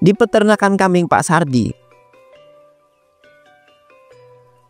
di peternakan kambing Pak Sardi.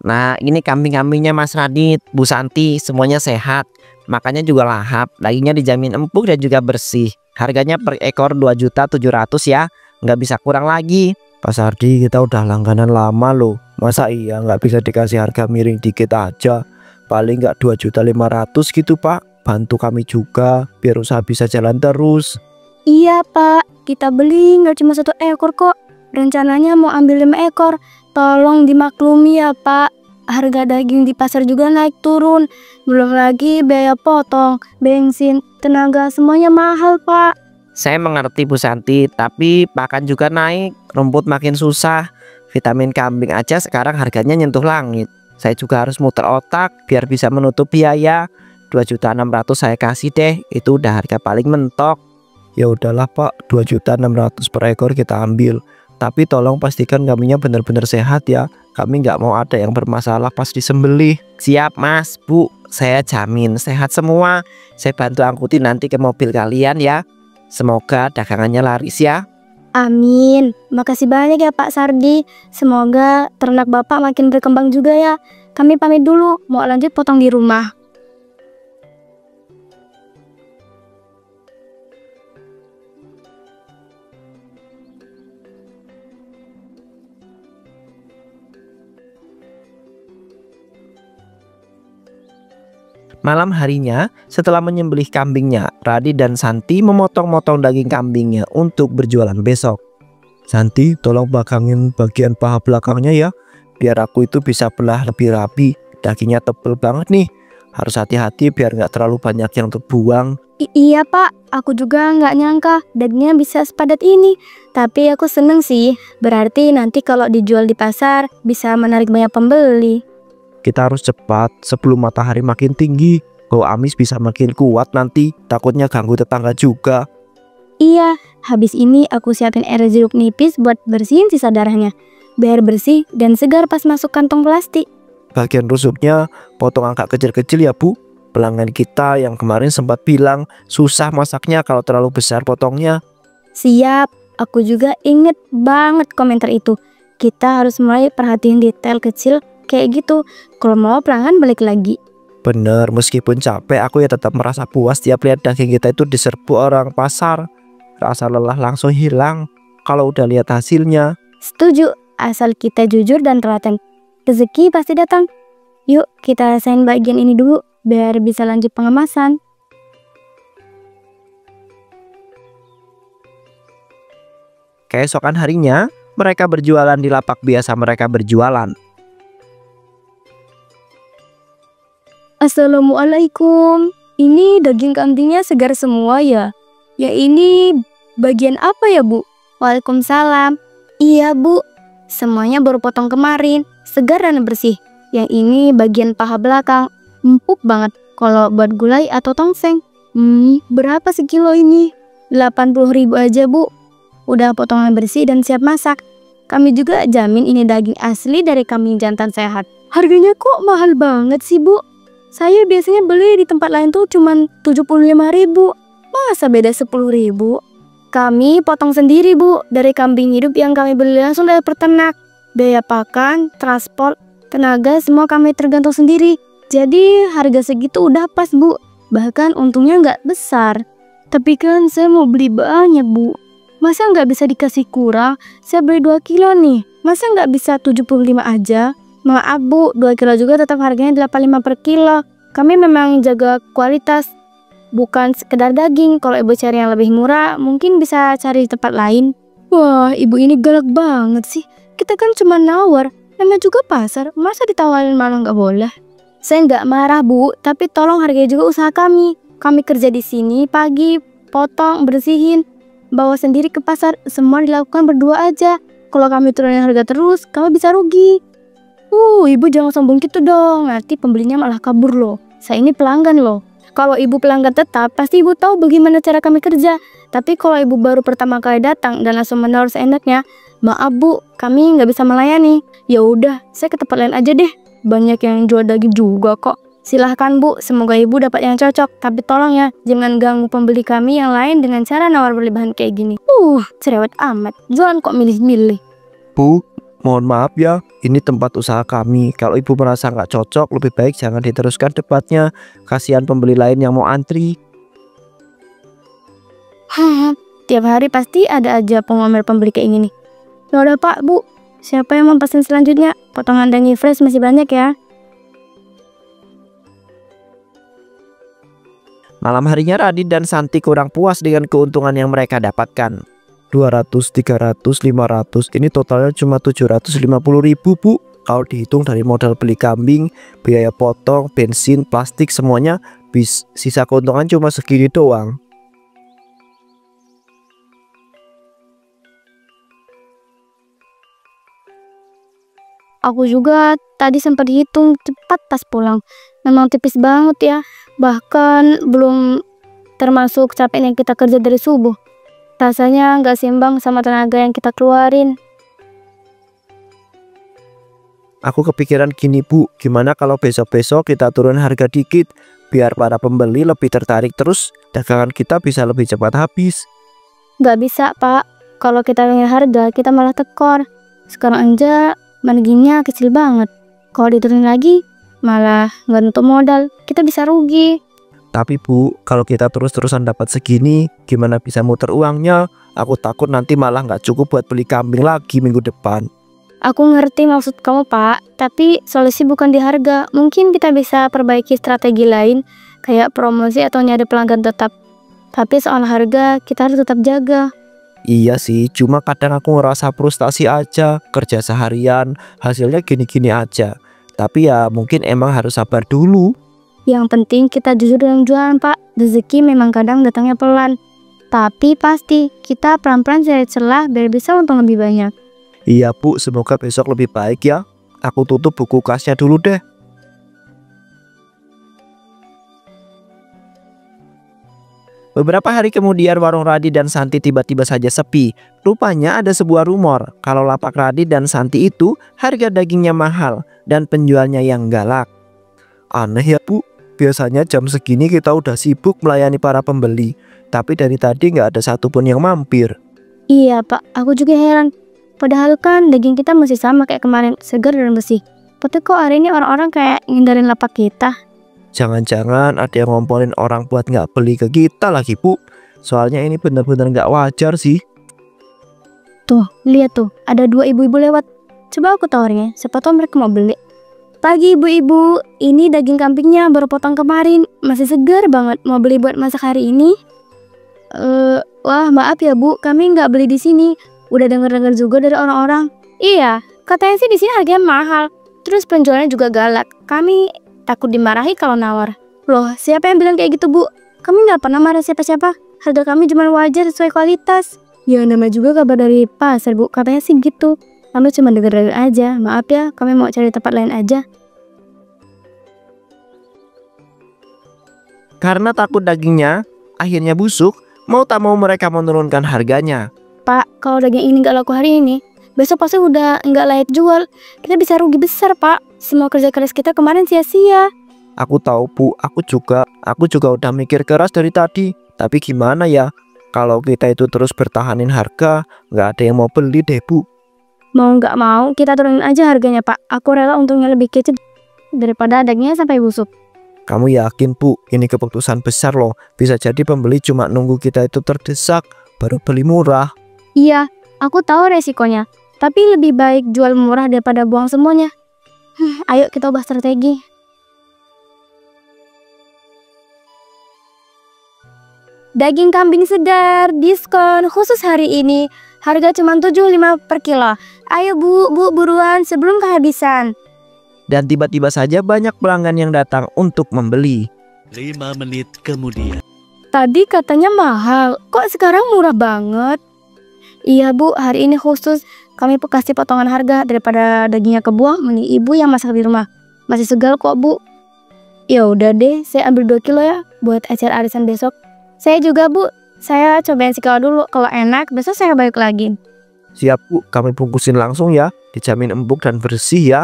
Nah, ini kambing-kambingnya Mas Radit, Bu Santi, semuanya sehat. Makanya juga lahap, dagingnya dijamin empuk dan juga bersih. Harganya per ekor 2.700.000 ya, nggak bisa kurang lagi. Pak Sardi, kita udah langganan lama loh. Masa iya nggak bisa dikasih harga miring dikit aja? Paling nggak 2.500.000 gitu Pak. Bantu kami juga biar usaha bisa jalan terus. Iya Pak, kita beli nggak cuma 1 ekor kok. Rencananya mau ambil 5 ekor. Tolong dimaklumi ya Pak. Harga daging di pasar juga naik turun. Belum lagi biaya potong, bensin, tenaga, semuanya mahal Pak. Saya mengerti Bu Santi, tapi pakan juga naik, rumput makin susah. Vitamin kambing aja sekarang harganya nyentuh langit. Saya juga harus muter otak biar bisa menutup biaya. 2.600.000 saya kasih deh, itu udah harga paling mentok. Ya udahlah Pak, 2.600.000 per ekor kita ambil. Tapi tolong pastikan kambingnya benar-benar sehat ya. Kami nggak mau ada yang bermasalah pas disembelih. Siap Mas, Bu, saya jamin sehat semua. Saya bantu angkutin nanti ke mobil kalian ya. Semoga dagangannya laris ya. Amin. Makasih banyak ya Pak Sardi. Semoga ternak Bapak makin berkembang juga ya. Kami pamit dulu, mau lanjut potong di rumah. Malam harinya, setelah menyembelih kambingnya, Radit dan Santi memotong-motong daging kambingnya untuk berjualan besok. Santi, tolong bakangin bagian paha belakangnya ya, biar aku itu bisa belah lebih rapi. Dagingnya tebel banget nih. Harus hati-hati biar nggak terlalu banyak yang terbuang. Iya Pak, aku juga nggak nyangka dagingnya bisa sepadat ini. Tapi aku seneng sih, berarti nanti kalau dijual di pasar bisa menarik banyak pembeli. Kita harus cepat sebelum matahari makin tinggi. Bau amis bisa makin kuat nanti, takutnya ganggu tetangga juga. Iya, habis ini aku siapin air jeruk nipis buat bersihin sisa darahnya. Biar bersih dan segar pas masuk kantong plastik. Bagian rusuknya potong agak kecil-kecil ya Bu. Pelanggan kita yang kemarin sempat bilang susah masaknya kalau terlalu besar potongnya. Siap, aku juga inget banget komentar itu. Kita harus mulai perhatiin detail kecil kayak gitu. Kalau mau pelanggan balik lagi. Bener, meskipun capek aku ya tetap merasa puas tiap lihat daging kita itu diserbu orang pasar. Rasa lelah langsung hilang kalau udah lihat hasilnya. Setuju, asal kita jujur dan telaten. Rezeki pasti datang. Yuk kita rasain bagian ini dulu biar bisa lanjut pengemasan. Keesokan harinya, mereka berjualan di lapak biasa mereka berjualan. Assalamualaikum. Ini daging kambingnya segar semua ya? Ya ini bagian apa ya Bu? Waalaikumsalam. Iya Bu, semuanya baru potong kemarin, segar dan bersih. Yang ini bagian paha belakang, empuk banget kalau buat gulai atau tongseng. Berapa sekilo ini? 80.000 aja Bu. Udah potongan bersih dan siap masak. Kami juga jamin ini daging asli dari kambing jantan sehat. Harganya kok mahal banget sih Bu? Saya biasanya beli di tempat lain tuh cuman 75.000. Masa beda 10.000? Kami potong sendiri Bu, dari kambing hidup yang kami beli langsung dari peternak. Biaya pakan, transport, tenaga semua kami tergantung sendiri. Jadi harga segitu udah pas Bu. Bahkan untungnya nggak besar. Tapi kan saya mau beli banyak Bu. Masa nggak bisa dikasih kurang? Saya beli 2 kilo nih. Masa nggak bisa 75 aja? Maaf Bu, 2 kilo juga tetap harganya 85 per kilo. Kami memang jaga kualitas, bukan sekedar daging. Kalau ibu cari yang lebih murah, mungkin bisa cari di tempat lain. Wah, ibu ini galak banget sih. Kita kan cuma nawar, namanya juga pasar. Masa ditawarin malah nggak boleh? Saya nggak marah Bu, tapi tolong hargai juga usaha kami. Kami kerja di sini pagi, potong, bersihin, bawa sendiri ke pasar. Semua dilakukan berdua aja. Kalau kami turunin harga terus, kami bisa rugi. Ibu jangan sombong gitu dong. Nanti pembelinya malah kabur loh. Saya ini pelanggan loh. Kalau ibu pelanggan tetap, pasti ibu tahu bagaimana cara kami kerja. Tapi kalau ibu baru pertama kali datang dan langsung menawar seenaknya, maaf Bu, kami nggak bisa melayani. Ya udah, saya ke tempat lain aja deh. Banyak yang jual daging juga kok. Silahkan Bu, semoga Ibu dapat yang cocok. Tapi tolong ya, jangan ganggu pembeli kami yang lain dengan cara nawar berlebihan kayak gini. Cerewet amat, jualan kok milih-milih. Bu, mohon maaf ya, ini tempat usaha kami. Kalau ibu merasa nggak cocok, lebih baik jangan diteruskan debatnya. Kasihan pembeli lain yang mau antri. Tiap hari pasti ada aja pengomel pembeli kayak gini. Ya udah Pak, Bu, siapa yang mau pesen selanjutnya? Potongan daging fresh masih banyak ya. Malam harinya Radit dan Santi kurang puas dengan keuntungan yang mereka dapatkan. 200, 300, 500, ini totalnya cuma 750.000 Bu. Kalau dihitung dari modal beli kambing, biaya potong, bensin, plastik semuanya, sisa keuntungan cuma segini doang. Aku juga tadi sempat hitung cepat pas pulang. Memang tipis banget ya. Bahkan belum termasuk capek yang kita kerja dari subuh. Rasanya nggak seimbang sama tenaga yang kita keluarin. Aku kepikiran gini Bu, gimana kalau besok-besok kita turun harga dikit, biar para pembeli lebih tertarik, terus dagangan kita bisa lebih cepat habis. Nggak bisa Pak. Kalau kita ingin harga, kita malah tekor. Sekarang aja marginnya kecil banget. Kalau diturunin lagi, malah nggak nutup modal. Kita bisa rugi. Tapi Bu, kalau kita terus-terusan dapat segini, gimana bisa muter uangnya? Aku takut nanti malah nggak cukup buat beli kambing lagi minggu depan. Aku ngerti maksud kamu Pak, tapi solusi bukan di harga. Mungkin kita bisa perbaiki strategi lain, kayak promosi atau nyari pelanggan tetap. Tapi soal harga, kita harus tetap jaga. Iya sih, cuma kadang aku ngerasa frustasi aja, kerja seharian, hasilnya gini-gini aja. Tapi ya mungkin emang harus sabar dulu. Yang penting kita jujur dalam jualan Pak. Rezeki memang kadang datangnya pelan. Tapi pasti kita pelan-pelan cari celah biar bisa untung lebih banyak. Iya Bu, semoga besok lebih baik ya. Aku tutup buku kasnya dulu deh. Beberapa hari kemudian warung Radit dan Santi tiba-tiba saja sepi. Rupanya ada sebuah rumor kalau lapak Radit dan Santi itu harga dagingnya mahal dan penjualnya yang galak. Aneh ya Bu, biasanya jam segini kita udah sibuk melayani para pembeli, tapi dari tadi nggak ada satupun yang mampir. Iya Pak, aku juga heran. Padahal kan daging kita masih sama kayak kemarin, segar dan bersih. Tapi kok hari ini orang-orang kayak ngindarin lapak kita? Jangan-jangan ada yang ngomporin orang buat nggak beli ke kita lagi Bu. Soalnya ini benar-benar nggak wajar sih. Tuh, lihat tuh, ada dua ibu-ibu lewat. Coba aku tawarin ya, siapa tahu mereka mau beli. Pagi ibu-ibu, ini daging kambingnya baru potong kemarin, masih segar banget. Mau beli buat masak hari ini? Wah maaf ya Bu, kami nggak beli di sini. Udah denger-denger juga dari orang-orang. Iya, katanya sih di sini harganya mahal. Terus penjualnya juga galak. Kami takut dimarahi kalau nawar. Loh, siapa yang bilang kayak gitu Bu? Kami nggak pernah marah siapa-siapa. Harga kami cuma wajar sesuai kualitas. Ya nama juga kabar dari pasar Bu, katanya sih gitu. Kami cuma denger-denger aja. Maaf ya, kami mau cari tempat lain aja. Karena takut dagingnya akhirnya busuk, mau tak mau mereka menurunkan harganya. Pak, kalau daging ini nggak laku hari ini, besok pasti udah nggak layak jual. Kita bisa rugi besar Pak. Semua kerja keras kita kemarin sia-sia. Aku tahu Bu, aku juga udah mikir keras dari tadi. Tapi gimana ya, kalau kita itu terus bertahanin harga, nggak ada yang mau beli deh Bu. Mau nggak mau, kita turunin aja harganya Pak. Aku rela untungnya lebih kecil daripada dagingnya sampai busuk. Kamu yakin Bu, ini keputusan besar loh. Bisa jadi pembeli cuma nunggu kita itu terdesak, baru beli murah. Iya, aku tahu resikonya. Tapi lebih baik jual murah daripada buang semuanya. Ayo kita ubah strategi. Daging kambing segar, diskon khusus hari ini. Harga cuma 75 per kilo. Ayo Bu, buruan sebelum kehabisan. Dan tiba-tiba saja banyak pelanggan yang datang untuk membeli. 5 menit kemudian. Tadi katanya mahal, kok sekarang murah banget? Iya Bu, hari ini khusus. Kami kasih potongan harga daripada dagingnya kebuang, mending ibu yang masak di rumah. Masih segar kok Bu. Ya udah deh, saya ambil 2 kilo ya buat acara arisan besok. Saya juga Bu, saya cobain sekali dulu. Kalau enak, besok saya balik lagi. Siap Bu, kami bungkusin langsung ya. Dijamin empuk dan bersih ya.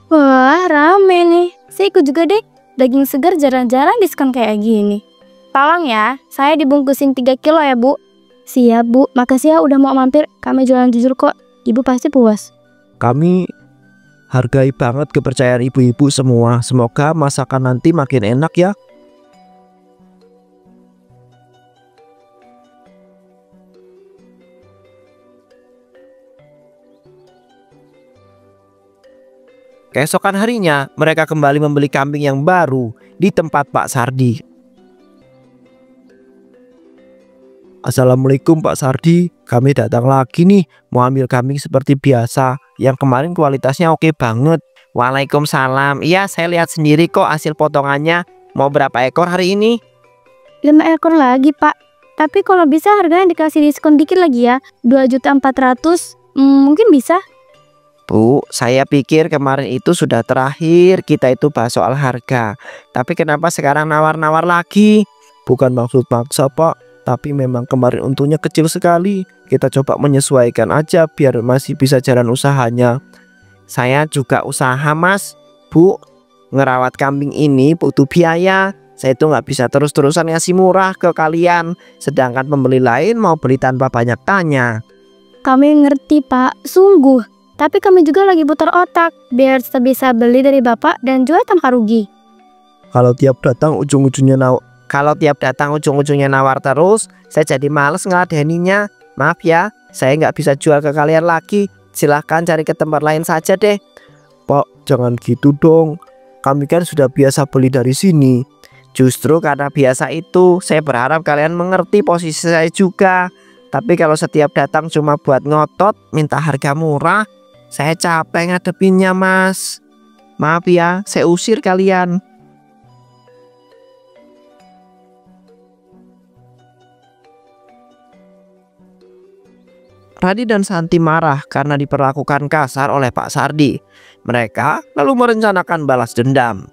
Wah, rame nih. Saya ikut juga deh. Daging segar jarang-jarang diskon kayak gini. Tolong ya, saya dibungkusin 3 kilo ya Bu. Siap Bu, makasih ya udah mau mampir. Kami jualan jujur kok, Ibu pasti puas. Kami hargai banget kepercayaan ibu-ibu semua. Semoga masakan nanti makin enak ya. Keesokan harinya, mereka kembali membeli kambing yang baru di tempat Pak Sardi. Assalamualaikum Pak Sardi, kami datang lagi nih, mau ambil kambing seperti biasa. Yang kemarin kualitasnya oke banget. Waalaikumsalam. Iya, saya lihat sendiri kok hasil potongannya. Mau berapa ekor hari ini? 5 ekor lagi Pak. Tapi kalau bisa harganya dikasih diskon dikit lagi ya, 2.400.000. Mungkin bisa. Bu, saya pikir kemarin itu sudah terakhir kita itu bahas soal harga. Tapi kenapa sekarang nawar-nawar lagi? Bukan maksud maksa Pak, tapi memang kemarin untungnya kecil sekali. Kita coba menyesuaikan aja biar masih bisa jalan usahanya. Saya juga usaha Mas. Bu, ngerawat kambing ini butuh biaya. Saya itu nggak bisa terus-terusan ngasih murah ke kalian. Sedangkan pembeli lain mau beli tanpa banyak tanya. Kami ngerti Pak, sungguh. Tapi kami juga lagi putar otak biar tetap bisa beli dari Bapak dan jual tanpa rugi. Kalau tiap datang ujung-ujungnya nawar terus, saya jadi males ngeladeninya. Maaf ya, saya nggak bisa jual ke kalian lagi. Silahkan cari ke tempat lain saja deh. Pak, jangan gitu dong. Kami kan sudah biasa beli dari sini. Justru karena biasa itu, saya berharap kalian mengerti posisi saya juga. Tapi kalau setiap datang cuma buat ngotot, minta harga murah, saya capek ngadepinnya Mas. Maaf ya, saya usir kalian. Radi dan Santi marah karena diperlakukan kasar oleh Pak Sardi. Mereka lalu merencanakan balas dendam.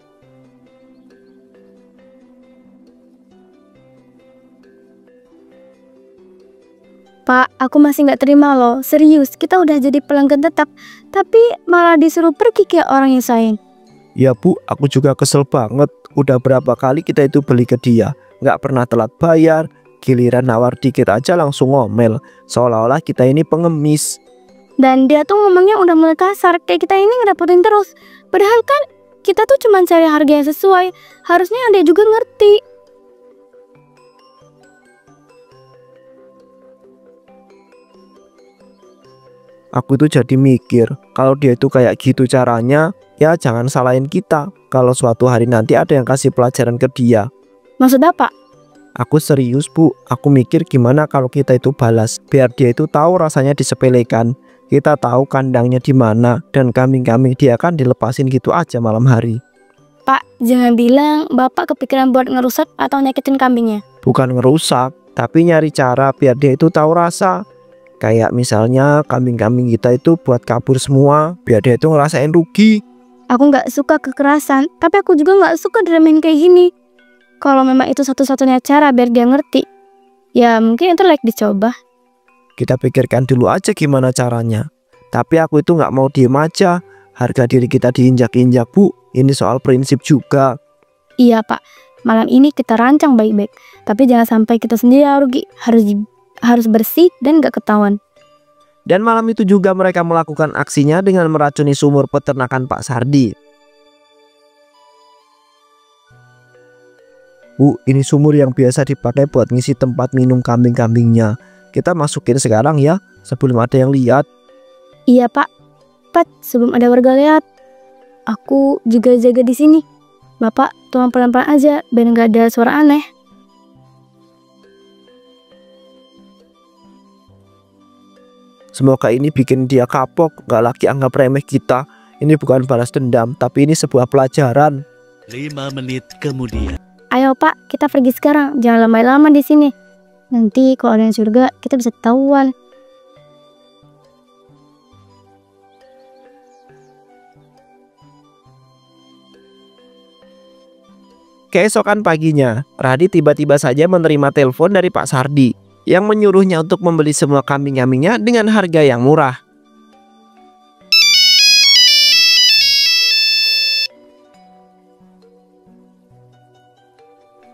Pak, aku masih nggak terima loh. Serius, kita udah jadi pelanggan tetap, tapi malah disuruh pergi kayak orang yang sayang. Ya Bu, aku juga kesel banget. Udah berapa kali kita itu beli ke dia, nggak pernah telat bayar. Giliran nawar dikit aja langsung ngomel, seolah-olah kita ini pengemis. Dan dia tuh ngomongnya udah mulai kasar, kayak kita ini ngedapetin terus. Padahal kan kita tuh cuma cari harga yang sesuai. Harusnya dia juga ngerti. Aku tuh jadi mikir, kalau dia itu kayak gitu caranya, ya jangan salahin kita. Kalau suatu hari nanti ada yang kasih pelajaran ke dia. Maksud apa? Aku serius Bu, aku mikir gimana kalau kita itu balas, biar dia itu tahu rasanya disepelekan. Kita tahu kandangnya di mana dan kambing-kambing dia kan dilepasin gitu aja malam hari. Pak, jangan bilang Bapak kepikiran buat ngerusak atau nyakitin kambingnya. Bukan ngerusak, tapi nyari cara biar dia itu tahu rasa. Kayak misalnya kambing-kambing kita itu buat kabur semua, biar dia itu ngerasain rugi. Aku nggak suka kekerasan, tapi aku juga nggak suka diremehin kayak gini. Kalau memang itu satu-satunya cara biar dia ngerti, ya mungkin itu like dicoba. Kita pikirkan dulu aja gimana caranya. Tapi aku itu nggak mau diem aja. Harga diri kita diinjak-injak Bu. Ini soal prinsip juga. Iya Pak, malam ini kita rancang baik-baik. Tapi jangan sampai kita sendiri yang rugi. Harus bersih dan gak ketahuan. Dan malam itu juga mereka melakukan aksinya dengan meracuni sumur peternakan Pak Sardi. Bu, ini sumur yang biasa dipakai buat ngisi tempat minum kambing-kambingnya. Kita masukin sekarang ya, sebelum ada yang lihat. Iya Pak, cepat sebelum ada warga lihat. Aku juga jaga di sini. Bapak tolong pelan-pelan aja biar nggak ada suara aneh. Semoga ini bikin dia kapok, gak lagi anggap remeh kita. Ini bukan balas dendam, tapi ini sebuah pelajaran. 5 menit kemudian. Ayo Pak, kita pergi sekarang. Jangan lama-lama di sini. Nanti kalau ada yang curiga, kita bisa ketahuan. Keesokan paginya, Radi tiba-tiba saja menerima telepon dari Pak Sardi yang menyuruhnya untuk membeli semua kambing-kambingnya dengan harga yang murah.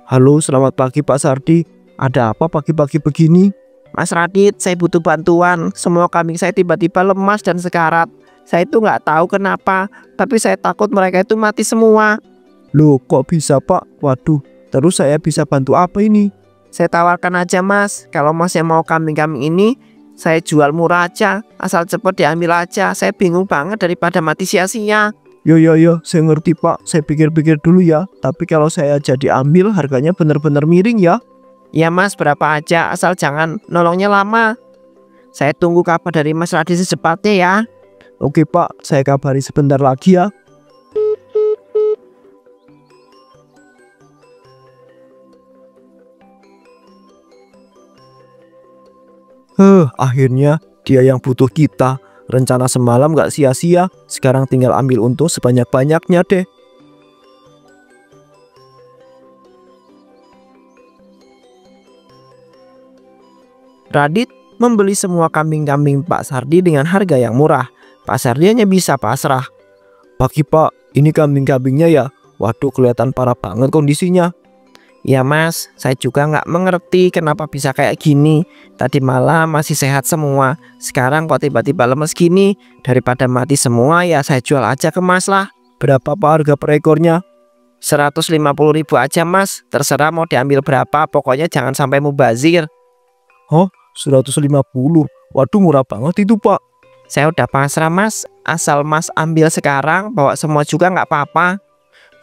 Halo, selamat pagi Pak Sardi. Ada apa pagi-pagi begini? Mas Radit, saya butuh bantuan. Semua kambing saya tiba-tiba lemas dan sekarat. Saya itu nggak tahu kenapa, tapi saya takut mereka itu mati semua. Loh, kok bisa Pak? Waduh, terus saya bisa bantu apa ini? Saya tawarkan aja Mas, kalau Mas yang mau kambing-kambing ini, saya jual murah aja, asal cepat diambil aja. Saya bingung banget daripada mati sia-sia. Yo, saya ngerti Pak. Saya pikir-pikir dulu ya. Tapi kalau saya jadi ambil, harganya benar-benar miring ya. Ya Mas, berapa aja, asal jangan nolongnya lama. Saya tunggu kabar dari Mas Radit secepatnya ya. Oke Pak, saya kabari sebentar lagi ya. Akhirnya dia yang butuh kita. Rencana semalam gak sia-sia. Sekarang tinggal ambil untung sebanyak-banyaknya deh. Radit membeli semua kambing-kambing Pak Sardi dengan harga yang murah. Pak Sardi hanya bisa pasrah. Pagi Pak, ini kambing-kambingnya ya. Waduh, kelihatan parah banget kondisinya. Ya Mas, saya juga nggak mengerti kenapa bisa kayak gini. Tadi malam masih sehat semua. Sekarang kok tiba-tiba lemes gini. Daripada mati semua ya saya jual aja ke Mas lah. Berapa Pak harga per ekornya? 150.000 aja Mas. Terserah mau diambil berapa, pokoknya jangan sampai mubazir. 150. Waduh, murah banget itu Pak. Saya udah pasrah Mas. Asal Mas ambil sekarang, bawa semua juga nggak apa-apa.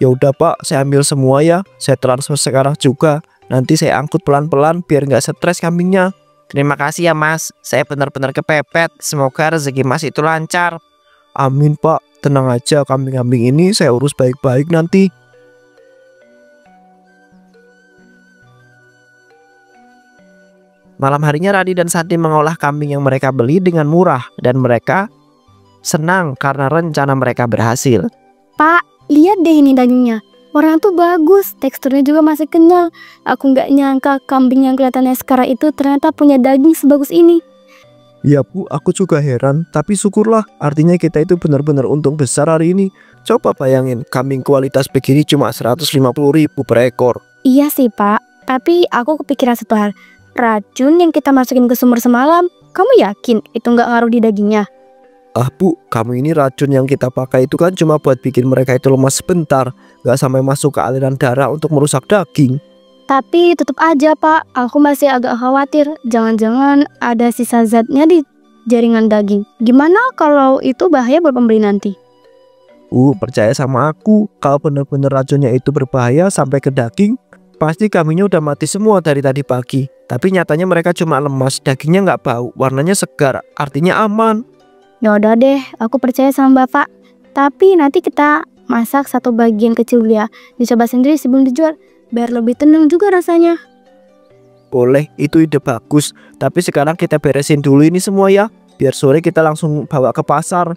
Ya udah Pak, saya ambil semua ya. Saya transfer sekarang juga. Nanti saya angkut pelan-pelan biar nggak stres kambingnya. Terima kasih ya Mas. Saya benar-benar kepepet. Semoga rezeki Mas itu lancar. Amin Pak, tenang aja, kambing-kambing ini saya urus baik-baik nanti. Malam harinya Radi dan Sadi mengolah kambing yang mereka beli dengan murah. Dan mereka senang karena rencana mereka berhasil. Pak, lihat deh ini dagingnya. Warnanya tuh bagus, teksturnya juga masih kenyal. Aku nggak nyangka kambing yang kelihatannya sekarang itu ternyata punya daging sebagus ini. Ya Bu, aku juga heran. Tapi syukurlah, artinya kita itu benar-benar untung besar hari ini. Coba bayangin, kambing kualitas begini cuma 150.000 per ekor. Iya sih Pak, tapi aku kepikiran satu hal. Racun yang kita masukin ke sumur semalam, kamu yakin itu nggak ngaruh di dagingnya? Ah Bu, kamu ini racun yang kita pakai itu kan cuma buat bikin mereka itu lemas sebentar. Gak sampai masuk ke aliran darah untuk merusak daging. Tapi tetap aja Pak, aku masih agak khawatir. Jangan-jangan ada sisa zatnya di jaringan daging. Gimana kalau itu bahaya buat pembeli nanti? Percaya sama aku. Kalau benar-benar racunnya itu berbahaya sampai ke daging, pasti kambingnya udah mati semua dari tadi pagi. Tapi nyatanya mereka cuma lemas, dagingnya nggak bau, warnanya segar, artinya aman. Ya udah deh, aku percaya sama Bapak. Tapi nanti kita masak satu bagian kecil ya, dicoba sendiri sebelum dijual, biar lebih tenang juga rasanya. Boleh, itu ide bagus. Tapi sekarang kita beresin dulu ini semua ya, biar sore kita langsung bawa ke pasar.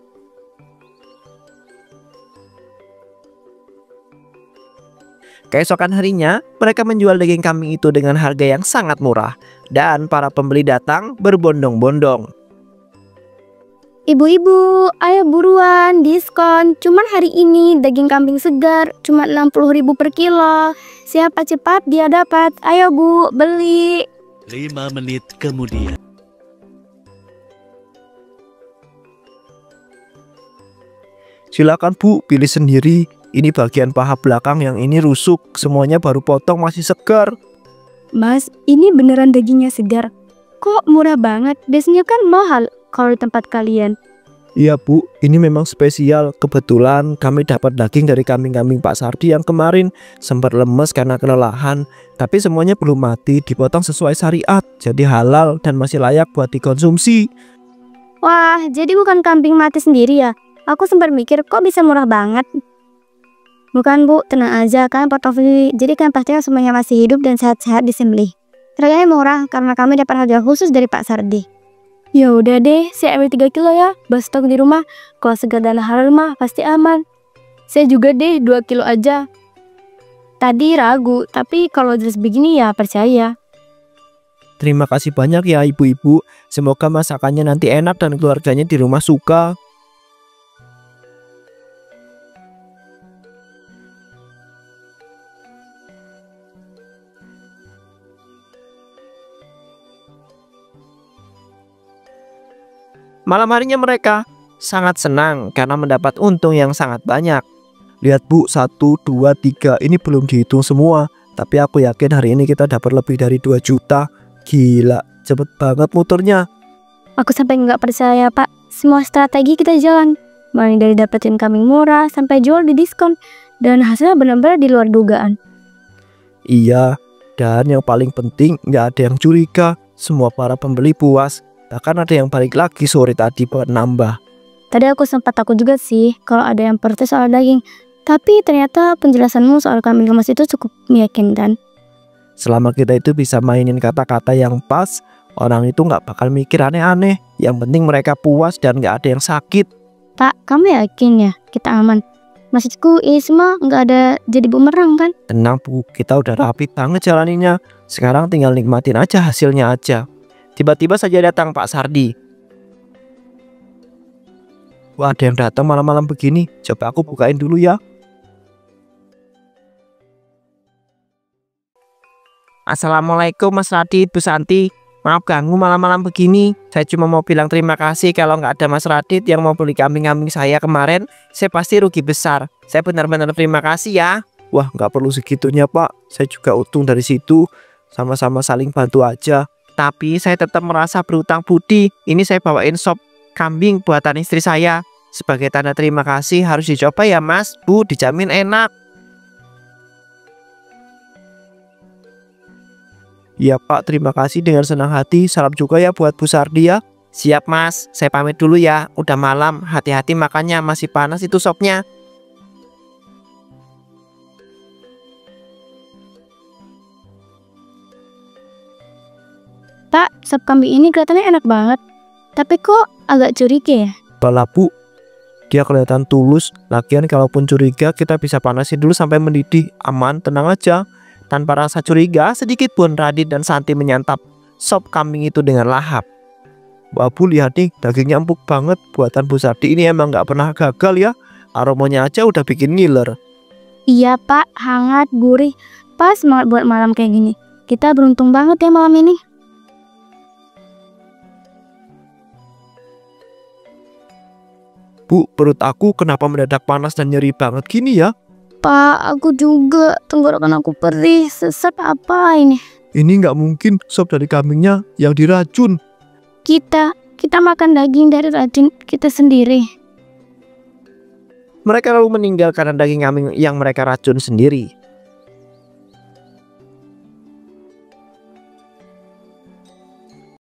Keesokan harinya, mereka menjual daging kambing itu dengan harga yang sangat murah. Dan para pembeli datang berbondong-bondong. Ibu-ibu, ayo buruan, diskon. Cuman hari ini daging kambing segar cuma 60.000 per kilo. Siapa cepat dia dapat. Ayo Bu, beli. 5 menit kemudian. Silakan Bu, pilih sendiri. Ini bagian paha belakang, yang ini rusuk. Semuanya baru potong, masih segar. Mas, ini beneran dagingnya segar. Kok murah banget? Biasanya kan mahal kalau di tempat kalian. Iya Bu, ini memang spesial. Kebetulan kami dapat daging dari kambing-kambing Pak Sardi yang kemarin sempat lemes karena kelelahan. Tapi semuanya belum mati, dipotong sesuai syariat. Jadi halal dan masih layak buat dikonsumsi. Wah, jadi bukan kambing mati sendiri ya? Aku sempat mikir kok bisa murah banget. Bukan Bu, tenang aja, kan potong sendiri. Jadi kan pastinya semuanya masih hidup dan sehat-sehat disembelih. Harganya murah karena kami dapat harga khusus dari Pak Sardi. Ya udah deh, saya ambil 3 kilo ya, buat stok di rumah. Kalau segar dan halal mah pasti aman. Saya juga deh 2 kilo aja. Tadi ragu, tapi kalau jelas begini ya percaya. Terima kasih banyak ya ibu-ibu. Semoga masakannya nanti enak dan keluarganya di rumah suka. Malam harinya mereka sangat senang karena mendapat untung yang sangat banyak. Lihat Bu, 1, 2, 3, ini belum dihitung semua. Tapi aku yakin hari ini kita dapat lebih dari 2 juta. Gila, cepet banget muternya. Aku sampai nggak percaya Pak. Semua strategi kita jalan. Mulai dari dapetin kambing murah sampai jual di diskon. Dan hasilnya benar-benar di luar dugaan. Iya, dan yang paling penting nggak ada yang curiga. Semua para pembeli puas. Bahkan ada yang balik lagi sore tadi buat nambah. Tadi aku sempat takut juga sih kalau ada yang protes soal daging. Tapi ternyata penjelasanmu soal kambing emas itu cukup meyakinkan. Selama kita itu bisa mainin kata-kata yang pas, orang itu nggak bakal mikir aneh-aneh. Yang penting mereka puas dan nggak ada yang sakit. Pak, kamu yakin ya kita aman? Maksudku ini semua nggak ada jadi bumerang kan? Tenang Bu, kita udah rapi banget jalaninya. Sekarang tinggal nikmatin aja hasilnya aja. Tiba-tiba saja datang Pak Sardi. Wah, ada yang datang malam-malam begini. Coba aku bukain dulu ya. Assalamualaikum Mas Radit, Bu Santi. Maaf ganggu malam-malam begini. Saya cuma mau bilang terima kasih. Kalau nggak ada Mas Radit yang mau beli kambing-kambing saya kemarin, saya pasti rugi besar. Saya benar-benar terima kasih ya. Wah, nggak perlu segitunya Pak. Saya juga untung dari situ. Sama-sama saling bantu aja. Tapi saya tetap merasa berutang budi. Ini saya bawain sop kambing buatan istri saya. Sebagai tanda terima kasih harus dicoba ya Mas, Bu, dijamin enak. Iya Pak, terima kasih dengan senang hati. Salam juga ya buat Bu Sardi ya. Siap Mas, saya pamit dulu ya. Udah malam, hati-hati makannya, masih panas itu sopnya. Pak, sop kambing ini kelihatannya enak banget. Tapi kok agak curiga ya? Balah Bu, dia kelihatan tulus. Lagian kalaupun curiga kita bisa panasin dulu sampai mendidih. Aman, tenang aja. Tanpa rasa curiga, sedikit pun Radit dan Santi menyantap sop kambing itu dengan lahap. Wah Bu, lihat nih, dagingnya empuk banget. Buatan Bu Sardi ini emang nggak pernah gagal ya. Aromanya aja udah bikin ngiler. Iya Pak, hangat, gurih. Pas banget buat malam kayak gini. Kita beruntung banget ya malam ini. Bu, perut aku kenapa mendadak panas dan nyeri banget gini ya? Pak, aku juga. Tenggorokan aku perih. Sesat apa ini? Ini nggak mungkin sop dari kambingnya yang diracun. Kita makan daging dari racun kita sendiri. Mereka lalu meninggal karena daging kambing yang mereka racun sendiri.